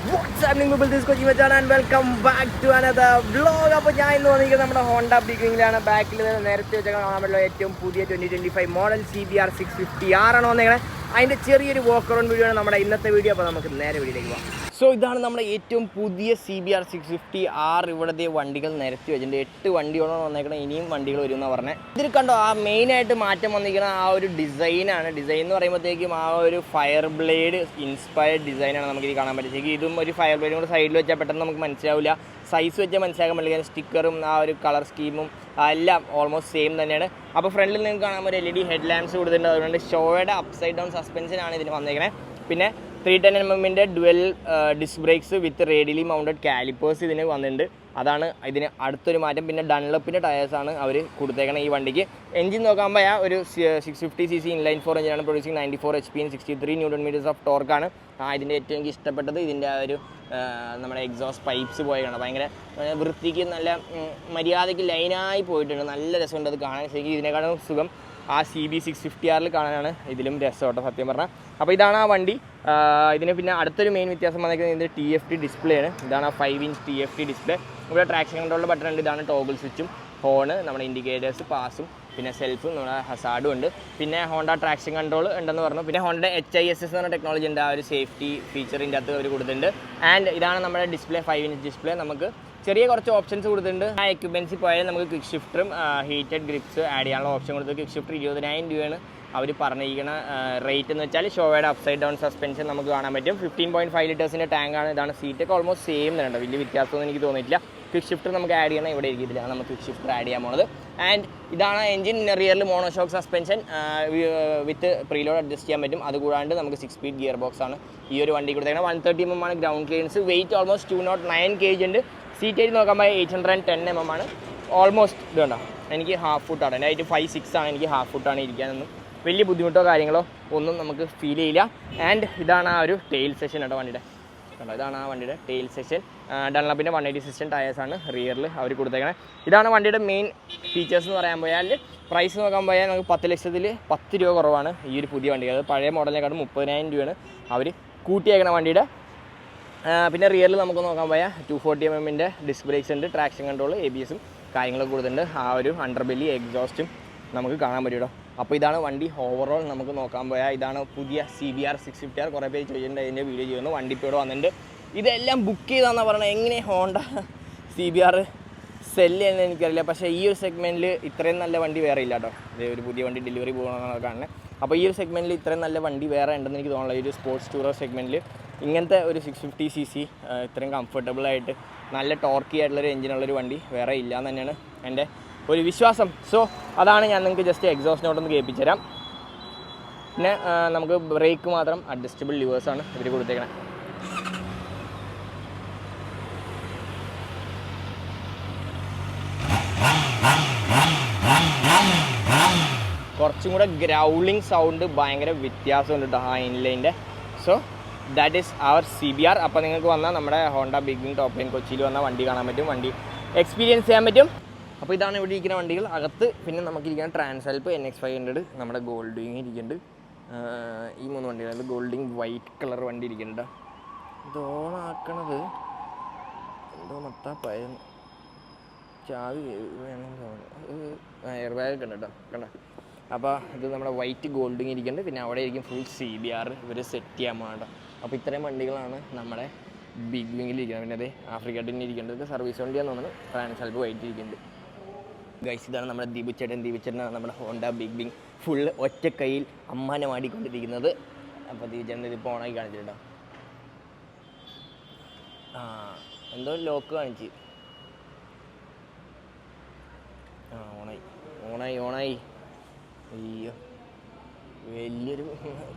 What's happening people, this is Kochi Machan and welcome back to another vlog. അപ്പോൾ ഞാൻ ഇന്ന് വന്നിരിക്കുന്നത് നമ്മുടെ ഹോണ്ട ബിഗിങ്ങിലാണ്. ബാക്കിൽ നേരത്തെ വെച്ചാൽ കാണാൻ പറ്റുള്ള ഏറ്റവും പുതിയ 2025 മോഡൽ CBR 650R ആണ് വന്നേക്കുന്നത്. അതിൻ്റെ ചെറിയൊരു വാക്ക് അറൗണ്ട് വീഡിയോ ആണ് നമ്മുടെ ഇന്നത്തെ വീഡിയോ. അപ്പോൾ നമുക്ക് നേരെ വീഡിയോയിലേക്ക് പോകാം. സോ ഇതാണ് നമ്മുടെ ഏറ്റവും പുതിയ CBR 650R. ഇവിടുത്തെ വണ്ടികൾ നിരത്തി വെച്ചിട്ടുണ്ട്. 8 വണ്ടിയോളം വന്നേക്കണം. ഇനിയും വണ്ടികൾ വരും എന്നാണ് പറഞ്ഞത്. ഇതിൽ കണ്ടോ ആ മെയിനായിട്ട് മാറ്റം വന്നിരിക്കുന്ന ആ ഒരു ഡിസൈനാണ്. ഡിസൈൻ എന്ന് പറയുമ്പോഴത്തേക്കും ആ ഒരു ഫയർ ബ്ലേഡ് ഇൻസ്പയർഡ് ഡിസൈനാണ് നമുക്കിത് കാണാൻ പറ്റും. ഇതും ഒരു ഫയർ ബ്ലേഡും കൂടെ സൈഡിൽ വെച്ചാൽ പെട്ടെന്ന് നമുക്ക് മനസ്സിലാവില്ല. സൈസ് വെച്ചാൽ മനസ്സിലാക്കാൻ പറ്റില്ല. സ്റ്റിക്കറും ആ ഒരു കളർ സ്കീമും എല്ലാം ഓൾമോസ്റ്റ് സെയിം തന്നെയാണ്. അപ്പോൾ ഫ്രണ്ടിൽ നിങ്ങൾക്ക് കാണാൻ ഒരു LED ഹെഡ് ലാമ്പ്സ് കൊടുത്തിട്ടുണ്ട്. അതുകൊണ്ട് ഷോയുടെ അപ്സൈഡ് ഡൗൺ സസ്പെൻഷനാണ് ഇതിന് വന്നേക്കുന്നത്. പിന്നെ 310mm ഡുവൽ ഡിസ്ക് ബ്രേക്സ് വിത്ത് റേഡിയലി മൗണ്ടഡ് കാലിപ്പേഴ്സ് ഇതിന് വന്നിട്ടുണ്ട്. അതാണ് ഇതിന് അടുത്തൊരു മാറ്റം. പിന്നെ ഡൺലപ്പിൻ്റെ ടയേഴ്സാണ് അവർ കൊടുത്തേക്കണം ഈ വണ്ടിക്ക്. എഞ്ചിൻ നോക്കുമ്പോൾ ഒരു 650cc ഇൻലൈൻ 4 എഞ്ചിനാണ് പ്രൊഡ്യൂസിങ്. 94 HP 63 Nm ഓഫ് ടോർക്കാണ്. ഇതിൻ്റെ ഏറ്റവും എനിക്ക് ഇഷ്ടപ്പെട്ടത് ഇതിൻ്റെ ആ ഒരു നമ്മുടെ എക്സോസ്റ്റ് പൈപ്പ്സ് പോയാണ്. ഭയങ്കര വൃത്തിക്ക് നല്ല മര്യാദയ്ക്ക് ലൈനായി പോയിട്ടുണ്ട്. നല്ല രസമുണ്ട് അത് കാണാൻ. ശരിക്കും ഇതിനേക്കാളും സുഖം ആ CB 650Rൽ കാണാനാണ് ഇതിലും രസമാട്ടോ സത്യം പറഞ്ഞാൽ. അപ്പോൾ ഇതാണ് ആ വണ്ടി. ഇതിന് പിന്നെ അടുത്തൊരു മെയിൻ വ്യത്യാസം വന്നിരിക്കുന്നത് ഇതിൻ്റെ TFT ഡിസ്പ്ലേ ആണ്. ഇതാണ് ആ 5-inch TFT ഡിസ്പ്ലേ. ഇവിടെ ട്രാക്ഷൻ കൺട്രോളിൻ്റെ ബട്ടൺ ഉണ്ട്. ഇതാണ് ടോഗിൾ സ്വിച്ചും ഹോണ്, നമ്മുടെ ഇൻഡിക്കേറ്റേഴ്സ്, പാസും, പിന്നെ സെൽഫും നമ്മുടെ ഹസാർഡും ഉണ്ട്. പിന്നെ ഹോണ്ട ട്രാക്ഷൻ കൺട്രോൾ ഉണ്ടെന്ന് പറഞ്ഞു. പിന്നെ ഹോണ്ട HISS എന്ന് പറഞ്ഞ ടെക്നോളജി ഉണ്ട്. ആ ഒരു സേഫ്റ്റി ഫീച്ചറിൻ്റെ അകത്ത് അവർ കൊടുത്തിട്ടുണ്ട്. ആൻഡ് ഇതാണ് നമ്മുടെ ഡിസ്പ്ലേ 5-inch ഡിസ്പ്ലേ. നമുക്ക് ചെറിയ കുറച്ച് ഓപ്ഷൻസ് കൊടുത്തിട്ടുണ്ട്. ആ എക്യുപ്മെൻറ്റ്സിൽ പോയാൽ നമുക്ക് ക്വിക്ക് ഷിഫ്റ്ററും ഹീറ്റഡ് ഗ്രിപ്സ് ആഡ് ചെയ്യാനുള്ള ഓപ്ഷൻ കൊടുത്തു. ക്വിക്ക് ഷിഫ്റ്റർ 20,000 രൂപയാണ് അവർ പറഞ്ഞിരിക്കുന്ന റേറ്റ് എന്ന് വെച്ചാൽ. ഷോയുടെ അപ്സൈഡ് ഡൗൺ സസ്പെൻഷൻ നമുക്ക് കാണാൻ പറ്റും. 15.5 ലിറ്റേഴ്സിൻ്റെ ടാങ്കാണ്. ഇതാണ് സീറ്റൊക്കെ ഓൾമോസ്റ്റ് സെയിം തന്നെ. വലിയ വ്യത്യാസമൊന്നും എനിക്ക് തോന്നിയിട്ടില്ല. ക്വിക്ക് ഷിഫ്റ്റർ നമുക്ക് ആഡ് ചെയ്യണം. ഇവിടെ ഇരിക്കില്ല, നമുക്ക് ക്വിക്ക് ഷിഫ്റ്റർ ആഡ് ചെയ്യാൻ പോകുന്നത്. ആൻഡ് ഇതാണ് എഞ്ചിൻ. റിയറിൽ മോണോഷോക്ക് സസ്പെൻഷൻ വിത്ത് പ്രീലോഡ് അഡ്ജസ്റ്റ് ചെയ്യാൻ പറ്റും. അതുകൂടാണ്ട് നമുക്ക് 6 സ്പീഡ് ഗിയർ ബോക്സ് ആണ് ഈ ഒരു വണ്ടി കൊടുത്തേക്കുന്നത്. 130mm ആണ് ground clearance. Weight almost 209 kg ഉണ്ട്. സീറ്റ് ഏജ് നോക്കുമ്പോൾ 810mm ആണ്. ഓൾമോസ്റ്റ് ഇത് കണ്ടോ, എനിക്ക് ഹാഫ് ഫുട്ടാണ്. എൻ്റെ ഹൈറ്റ് 5'6" ആണ്. എനിക്ക് ഹാഫ് ഫുട്ടാണ് ഇരിക്കാനൊന്നും വലിയ ബുദ്ധിമുട്ടോ കാര്യങ്ങളോ ഒന്നും നമുക്ക് ഫീൽ ചെയ്യില്ല. ആൻഡ് ഇതാണ് ആ ഒരു ടെയിൽ സെഷൻ കേട്ടോ വണ്ടിയുടെ. കണ്ടോ, ഇതാണ് ആ വണ്ടിയുടെ ടെയിൽ സെഷൻ. ഡൺലപ്പിൻ്റെ 180 ടയേഴ്സാണ് റിയറിൽ അവർ കൊടുത്തേക്കുന്നത്. ഇതാണ് വണ്ടിയുടെ മെയിൻ ഫീച്ചേഴ്സ് എന്ന് പറയാൻ പോയാൽ. പ്രൈസ് നോക്കാൻ പോയാൽ നമുക്ക് 10 ലക്ഷത്തിൽ 10 രൂപ കുറവാണ് ഈ ഒരു പുതിയ വണ്ടി. അത് പഴയ മോഡലിനെക്കാളും 30,000 രൂപയാണ് അവർ കൂട്ടിയേക്കണ വണ്ടിയുടെ. പിന്നെ റിയറിൽ നമുക്ക് നോക്കാൻ പോയാൽ 240mm ഡിസ്ക് ബ്രേക്സ് ഉണ്ട്. ട്രാക്ഷൻ കൺട്രോൾ, ABSും കാര്യങ്ങളൊക്കെ കൊടുത്തിട്ടുണ്ട്. ആ ഒരു അണ്ടർബെല്ലി എക്സോസ്റ്റും നമുക്ക് കാണാൻ പറ്റുമോ. അപ്പോൾ ഇതാണ് വണ്ടി ഓവറോൾ നമുക്ക് നോക്കാൻ പോയാൽ. ഇതാണ് പുതിയ CBR 650R. കുറേ പേര് ചോദിച്ചിട്ടുണ്ട് അതിൻ്റെ വീഡിയോ ചെയ്യുന്നു. വണ്ടി ഇപ്പോൾ ഇവിടെ വന്നിട്ടുണ്ട്. ഇതെല്ലാം ബുക്ക് ചെയ്താണെന്നാണ് പറയുന്നത്. എങ്ങനെ ഹോണ്ട CBR സെല്ല് ചെയ്യുന്നത് എനിക്കറിയില്ല. പക്ഷേ ഈ ഒരു സെഗ്മെൻറ്റിൽ ഇത്രയും നല്ല വണ്ടി വേറെ ഇല്ല കേട്ടോ. ഇത് ഒരു പുതിയ വണ്ടി ഡെലിവറി പോകണമെന്നാണ് കാണുന്നത്. അപ്പോൾ ഈ ഒരു സെഗ്മെൻറ്റിൽ ഇത്രയും നല്ല വണ്ടി വേറെ ഉണ്ടെന്ന് എനിക്ക് തോന്നുന്നില്ല. ഈ ഒരു സ്പോർട്സ് ടൂറർ സെഗ്മെൻറ്റിൽ ഇങ്ങനത്തെ ഒരു 650cc ഇത്രയും കംഫർട്ടബിളായിട്ട് നല്ല ടോർക്കി ആയിട്ടുള്ളൊരു എഞ്ചിനുള്ളൊരു വണ്ടി വേറെ ഇല്ല എന്ന് തന്നെയാണ് എൻ്റെ ഒരു വിശ്വാസം. സോ അതാണ് ഞാൻ നിങ്ങൾക്ക് ജസ്റ്റ് എക്സോസ്റ്റ് നോട്ടൊന്ന് കേൾപ്പിച്ചു തരാം. പിന്നെ നമുക്ക് ബ്രേക്ക് മാത്രം അഡ്ജസ്റ്റബിൾ ലിവേഴ്സാണ് ഇവർ കൊടുത്തേക്കണേ. കുറച്ചും കൂടെ ഗ്രൗളിങ് സൗണ്ട് ഭയങ്കര വ്യത്യാസമുണ്ട് കേട്ടോ ആ ഇൻലൈൻ്റെ. So that is our CBR. അപ്പോൾ നിങ്ങൾക്ക് വന്നാൽ നമ്മുടെ ഹോണ്ട ബിഗ് ടോപ്പ് ലൈൻ കൊച്ചിയിൽ വന്നാൽ വണ്ടി കാണാൻ പറ്റും, വണ്ടി എക്സ്പീരിയൻസ് ചെയ്യാൻ പറ്റും. അപ്പോൾ ഇതാണ് ഇവിടെ ഇരിക്കുന്ന വണ്ടികൾ. അകത്ത് പിന്നെ നമുക്കിരിക്കുന്ന ട്രാൻസാൽപ്പ് NX500, നമ്മുടെ ഗോൾഡ് വിങ് ഇരിക്കുന്നുണ്ട്. ഈ 3 വണ്ടികൾ. ഗോൾഡ് വിങ് വൈറ്റ് കളർ വണ്ടി ഇരിക്കുന്നുണ്ട്. ഇത് ഓണാക്കണത് എന്തോ മൊത്തം ചാവി വേണം. എയർ ബാഗ് ഉണ്ട് കേട്ടോ, കണ്ടോ. അപ്പോൾ ഇത് നമ്മുടെ വൈറ്റ് ഗോൾഡ് വിങ് ഇരിക്കുന്നുണ്ട്. പിന്നെ അവിടെ ഇരിക്കും ഫുൾ CBR ഇവർ സെറ്റ് ചെയ്യാൻ വേണ്ട. അപ്പോൾ ഇത്രയും വണ്ടികളാണ് നമ്മുടെ ബിഗ് വിങ്ങിൽ ഇരിക്കുന്നത്. പിന്നെ അത് ആഫ്രിക്ക ടിൻ ഇരിക്കേണ്ടത് സർവീസ് വണ്ടിയാന്ന് തോന്നുന്നു. ട്രാൻസാൽപ്പ് വൈറ്റ് ഇരിക്കുന്നുണ്ട്. ഗൈസ് ഇതാണ് നമ്മുടെ ദീപുച്ചേട്ടനാണ് നമ്മുടെ ഹോണ്ട ബിഗ് വിങ് ഫുൾ ഒറ്റ കയ്യിൽ അമ്മാനെ മാടിക്കൊണ്ടിരിക്കുന്നത്. അപ്പോൾ ദീപുച്ചേട്ടൻ ഇതിപ്പോൾ ഓണാക്കി കാണിച്ചിട്ടുണ്ടോ. എന്തോ ലോക്ക് കാണിച്ച് ഓണായി. അയ്യോ, വലിയൊരു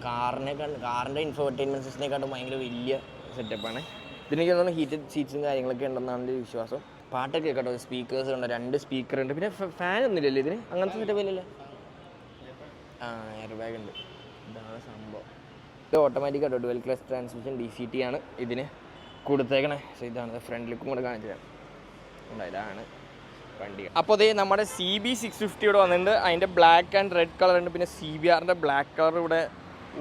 കാറിൻ്റെ ഇൻഫോർടൈൻമെൻറ്റ് സിസ്റ്റത്തിനെക്കാട്ടും ഭയങ്കര വലിയ സെറ്റപ്പാണ്. ഇതിനൊക്കെ തോന്നുന്നു ഹീറ്റഡ് സീറ്റ്സും കാര്യങ്ങളൊക്കെ ഉണ്ടെന്നാണ് എൻ്റെ വിശ്വാസം. പാട്ടൊക്കെ കേട്ടോ, സ്പീക്കേഴ്സ് ഉണ്ട്, 2 സ്പീക്കറുണ്ട്. പിന്നെ ഫാൻ ഒന്നുമില്ലല്ലോ ഇതിന്, അങ്ങനത്തെ സെറ്റപ്പ് ഇല്ലല്ലോ. എയർ ബാഗ് ഉണ്ട്. ഇതാണ് സംഭവം. ഇത് ഓട്ടോമാറ്റിക് ആട്ടോ, ഡുവൽ ക്ലച്ച് ട്രാൻസ്മിഷൻ DCT ആണ് ഇതിന് കൊടുത്തേക്കണേ. സോ ഇതാണ് ഫ്രണ്ട് ലുക്കും കൂടെ കാണിച്ചു തരാം. ഇതാണ് വണ്ടി. അപ്പോൾ അതേ നമ്മുടെ CB 650 ഇവിടെ വന്നിട്ടുണ്ട്. അതിൻ്റെ ബ്ലാക്ക് ആൻഡ് റെഡ് കളർ ഉണ്ട്. പിന്നെ CBRൻ്റെ ബ്ലാക്ക് കളർ ഇവിടെ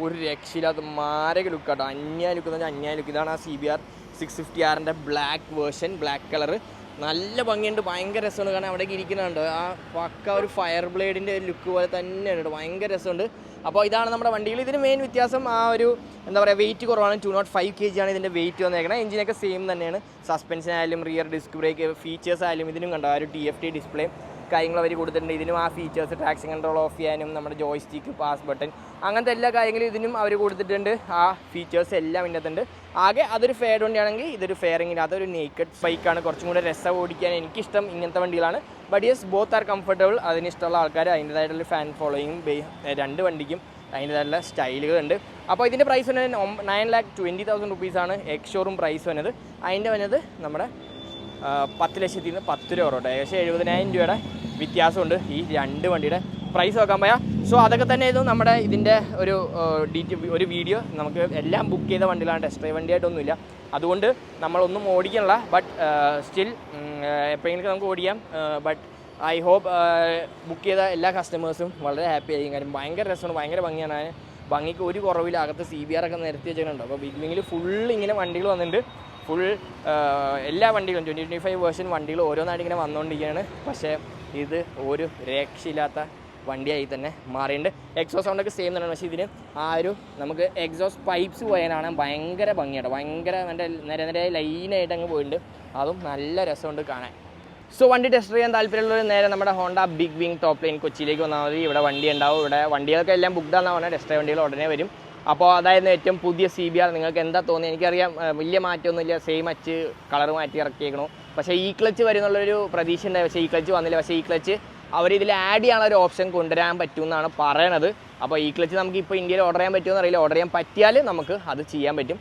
ഒരു രക്ഷയില്ലാത്ത മാരക ലുക്കാട്ടോ. അന്യായ ലുക്ക് എന്ന് പറഞ്ഞാൽ അന്യായ ലുക്ക്. ഇതാണ് ആ CBR 650R black version, black colour. നല്ല ഭംഗിയുണ്ട്, ഭയങ്കര രസമുണ്ട്. കാരണം അവിടേക്ക് ഇരിക്കുന്നുണ്ട് ആ പക്ക ഒരു ഫയർ ബ്ലേഡിൻ്റെ ലുക്ക് പോലെ തന്നെയാണ്, ഭയങ്കര രസമുണ്ട്. അപ്പോൾ ഇതാണ് നമ്മുടെ വണ്ടിയിൽ. ഇതിന് മെയിൻ വ്യത്യാസം ആ ഒരു എന്താ പറയുക, വെയിറ്റ് കുറവാണ്. 205 kg ആണ് ഇതിൻ്റെ വെയിറ്റ് വന്നേക്കുന്നത്. എഞ്ചിനൊക്കെ സെയിം തന്നെയാണ്. സസ്പെൻഷനായാലും റിയർ ഡിസ്ക് ബ്രേക്ക് ഫീച്ചേഴ്സ് ആയാലും ഇതിനും കണ്ടോ ആ ഒരു TFT ഡിസ്പ്ലേ കാര്യങ്ങൾ അവർ കൊടുത്തിട്ടുണ്ട്. ഇതിനും ആ ഫീച്ചേഴ്സ്, ട്രാക്ഷൻ കൺട്രോൾ ഓഫ് ചെയ്യാനും നമ്മുടെ ജോയ്സ്റ്റിക്ക്, പാസ് ബട്ടൺ, അങ്ങനത്തെ എല്ലാ കാര്യങ്ങളും ഇതിനും അവർ കൊടുത്തിട്ടുണ്ട്. ആ ഫീച്ചേഴ്സ് എല്ലാം ഇതിനകത്തുണ്ട്. ആകെ അതൊരു ഫെയർ വണ്ടിയാണെങ്കിൽ ഇതൊരു ഫെയറിംഗ് ഇല്ലാത്ത ഒരു നേക്കഡ് ബൈക്കാണ്. കുറച്ചും കൂടെ രസം ഓടിക്കാൻ എനിക്കിഷ്ടം ഇങ്ങനത്തെ വണ്ടികളാണ്. But yes, both are comfortable. അതിനിഷ്ടമുള്ള ആൾക്കാർ അതിൻ്റേതായിട്ടുള്ള ഫാൻ ഫോളോയിങ്ങും രണ്ട് വണ്ടിക്കും അതിൻ്റേതായിട്ടുള്ള സ്റ്റൈലുകളുണ്ട്. അപ്പോൾ ഇതിൻ്റെ പ്രൈസ് വന്നത് 9,20,000 റുപ്പീസാണ് എക്സ് ഷോറൂം പ്രൈസ് വന്നത്. അതിൻ്റെ വന്നത് നമ്മുടെ 10 ലക്ഷത്തിൽ നിന്ന് 10 രൂപ കേട്ടോ. ഏകദേശം 70,000 രൂപയുടെ വ്യത്യാസമുണ്ട് ഈ രണ്ട് വണ്ടിയുടെ പ്രൈസ് നോക്കാൻ പോയാൽ. സോ അതൊക്കെ തന്നെ ആയിരുന്നു നമ്മുടെ ഇതിൻ്റെ ഒരു വീഡിയോ. നമുക്ക് എല്ലാം ബുക്ക് ചെയ്ത വണ്ടികളാണ്, ടെസ്റ്റ് ഡ്രൈവ് വണ്ടിയായിട്ടൊന്നുമില്ല. അതുകൊണ്ട് നമ്മളൊന്നും ഓടിക്കണില്ല. ബട്ട് സ്റ്റിൽ എപ്പോഴെങ്കിലും നമുക്ക് ഓടിക്കാം. ബട്ട് ഐ ഹോപ്പ് ബുക്ക് ചെയ്ത എല്ലാ കസ്റ്റമേഴ്സും വളരെ ഹാപ്പി ആയിരിക്കും. കാര്യം ഭയങ്കര രസമാണ്, ഭയങ്കര ഭംഗിയാണ്. ഭംഗിക്ക് ഒരു കുറവില്ല. അകത്ത് CBR ഒക്കെ നിരത്തി വെച്ചിട്ടുണ്ട്. അപ്പോൾ ബിഗ് വിങ്ങിൽ ഫുള്ള് ഇങ്ങനെ വണ്ടികൾ വന്നിട്ടുണ്ട്. ഫുൾ എല്ലാ വണ്ടികളും 2025 വേർഷൻ വണ്ടികൾ ഓരോന്നായിട്ട് ഇങ്ങനെ വന്നുകൊണ്ടിരിക്കുകയാണ്. പക്ഷേ ഇത് ഒരു രക്ഷയില്ലാത്ത വണ്ടിയായി തന്നെ മാറിയിട്ടുണ്ട്. എക്സോസ് സൗണ്ടൊക്കെ സെയിം തന്നെയാണ്. പക്ഷേ ഇതിന് ആ ഒരു നമുക്ക് എക്സോസ് പൈപ്പ്സ് പോയാലാണ് ഭയങ്കര ഭംഗിയാണ്. ഭയങ്കര നിര ലൈനായിട്ട് അങ്ങ് പോയിട്ടുണ്ട്. അതും നല്ല രസമുണ്ട് കാണാൻ. സോ വണ്ടി ടെസ്റ്റ് ചെയ്യാൻ താല്പര്യമുള്ളവർ നേരെ നമ്മുടെ Honda big wing top line കൊച്ചിയിലേക്ക് വന്നാൽ മതി. ഇവിടെ വണ്ടി ഉണ്ടാവും. ഇവിടെ വണ്ടികളൊക്കെ എല്ലാം ബുക്ക്ഡാണെന്ന് പറഞ്ഞാൽ ടെസ്റ്റ് ഡ്രൈവ് വണ്ടികൾ ഉടനെ വരും. അപ്പോൾ അതായിരുന്നു ഏറ്റവും പുതിയ CBR. നിങ്ങൾക്ക് എന്താ തോന്നുന്നത്? എനിക്കറിയാം വലിയ മാറ്റമൊന്നുമില്ല, സെയിം അച്ച് കളർ മാറ്റി ഇറക്കിയേക്കണു. പക്ഷേ ഈ ക്ലച്ച് വരുന്നുള്ളൊരു പ്രതീക്ഷ ഉണ്ടായി. പക്ഷേ ഈ ക്ലച്ച് വന്നില്ല. പക്ഷേ ഈ ക്ലച്ച് അവരിതിൽ ആഡ് ചെയ്യാനുള്ള ഒരു ഓപ്ഷൻ കൊണ്ടുവരാൻ പറ്റുമെന്നാണ് പറയണത്. അപ്പോൾ ഈ ക്ലച്ച് നമുക്ക് ഇപ്പോൾ ഇന്ത്യയിൽ ഓർഡർ ചെയ്യാൻ പറ്റുമെന്ന് അറിയില്ല. ഓർഡർ ചെയ്യാൻ പറ്റിയാൽ നമുക്ക് അത് ചെയ്യാൻ പറ്റും.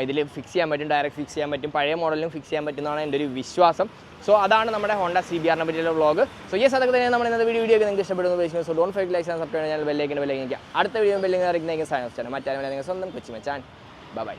ഇതിൽ ഫിക്സ് ചെയ്യാൻ പറ്റും, ഡയറക്റ്റ് ഫിക്സ് ചെയ്യാൻ പറ്റും, പഴയ മോഡലിലും ഫിക്സ് ചെയ്യാൻ പറ്റുന്നതാണ് എൻ്റെ ഒരു വിശ്വാസം. സോ അതാണ് നമ്മുടെ ഹോണ്ട CBR-നെ പറ്റിയുള്ള വ്ളോഗ്. സോ യെസ്, അതൊക്കെ തന്നെ നമ്മൾ ഇന്നത്തെ വീഡിയോ നിങ്ങൾക്ക് ഇഷ്ടപ്പെടുന്നു ഉദ്ദേശിക്കുന്നത്. So don't forget like and subscribe ചെയ്യാൻ ബെല്ലൈക്കൻ. അടുത്ത വീഡിയോ ബെല്ലിംഗ് അറിയിക്കുന്നതെങ്കിൽ സാധനം മറ്റാരും സ്വന്തം കൊച്ചി മച്ചാൻ. ബൈ.